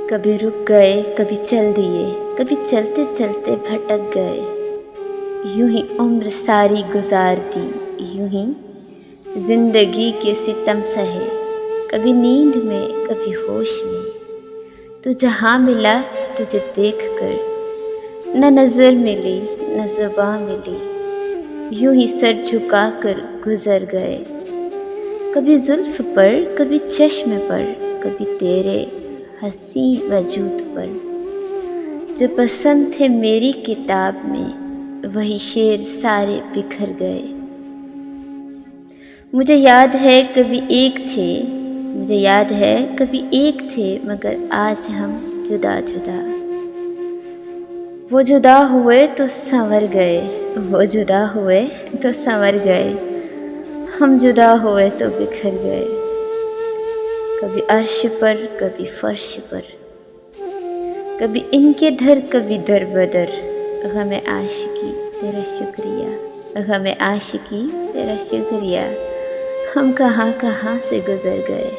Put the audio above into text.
कभी रुक गए, कभी चल दिए, कभी चलते चलते भटक गए। यूं ही उम्र सारी गुजार दी, यूं ही जिंदगी के सितम सहे। कभी नींद में, कभी होश में, तू जहाँ मिला तुझे देख कर न नज़र मिली न ज़ुबान मिली। यूं ही सर झुका कर गुजर गए। कभी जुल्फ पर, कभी चश्म पर, कभी तेरे हंसी वजूद पर। जो पसंद थे मेरी किताब में वही शेर सारे बिखर गए। मुझे याद है कभी एक थे, मुझे याद है कभी एक थे, मगर आज हम जुदा जुदा। वो जुदा हुए तो संवर गए, वो जुदा हुए तो संवर गए, हम जुदा हुए तो बिखर गए। कभी अर्श पर, कभी फर्श पर, कभी इनके धर, कभी दर बदर। गमे आशिकी तेरा शुक्रिया, गमे आशिकी तेरा शुक्रिया, हम कहाँ कहाँ से गुजर गए।